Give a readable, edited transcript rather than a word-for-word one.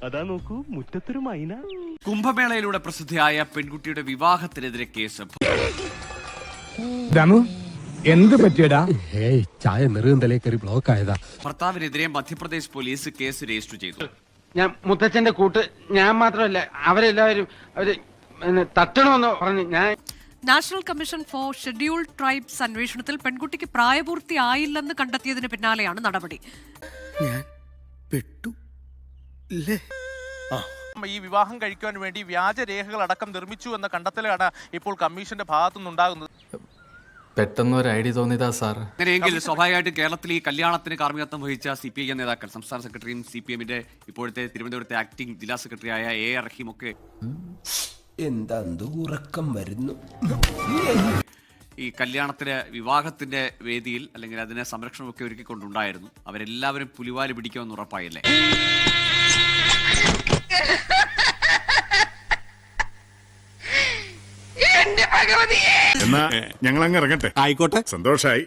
അതാ നോക്കൂ, മുറ്റത്തൊരു മൈന. കുംഭമേളയിലൂടെ പ്രസിദ്ധിയായ പെൺകുട്ടിയുടെ വിവാഹത്തിനെതിരെ കേസ്. എന്ത് പറ്റിയടാ? ചായ നെറുകന്തലേ കയറി ബ്ലോക്ക് ആയതാ. ഭർത്താവിനെതിരെ മധ്യപ്രദേശ് പോലീസ് കേസ് രജിസ്റ്റർ ചെയ്തു. ഞാൻ മുത്തച്ഛന്റെ കൂട്ട്, ഞാൻ മാത്രമല്ല അവരെല്ലാവരും അവര് തട്ടണമെന്ന് പറഞ്ഞു. ഞാൻ national commission for scheduled tribes അന്വേഷണത്തിൽ പെൺകുട്ടിക്ക് പ്രായപൂർത്തിയായില്ലെന്ന് കണ്ടെത്തിയതിന് പിന്നാലെയാണ് നടപടി. ഈ വിവാഹം കഴിക്കുവാൻ വേണ്ടി വ്യാജരേഖകൾ അടക്കം നിർമ്മിച്ചു എന്ന കണ്ടെത്തലാണ് ഇപ്പോൾ കമ്മീഷന്റെ ഭാഗത്തുനിന്നുണ്ടാകുന്നത്. പെട്ടെന്ന് ഒരു ഐഡിയ തോന്നിയതാ സാർ. അങ്ങനെയെങ്കിൽ സ്വാഭാവികമായിട്ടും കേരളത്തിൽ ഈ കല്യാണത്തിന് കാർമ്മികത്വം വഹിച്ച CPI നേതാക്കൾ, സംസ്ഥാന സെക്രട്ടറിയും CPM-ന്റെ ഇപ്പോഴത്തെ തിരുവനന്തപുരത്തെ ആക്ടിംഗ് ജില്ലാ സെക്രട്ടറിയായ AR റഹീം ഒക്കെ എന്താ ഉറക്കം വരുന്നു. ഈ കല്യാണത്തിന് വിവാഹത്തിന്റെ വേദിയിൽ അല്ലെങ്കിൽ അതിനെ സംരക്ഷണമൊക്കെ ഒരുക്കിക്കൊണ്ടുണ്ടായിരുന്നു. അവരെല്ലാവരും പുലിവാല് പിടിക്കുമെന്ന് ഉറപ്പായില്ലേ? എന്നാ ഞങ്ങൾ അങ്ങ് ഇറങ്ങട്ടെ. ആയിക്കോട്ടെ, സന്തോഷായി.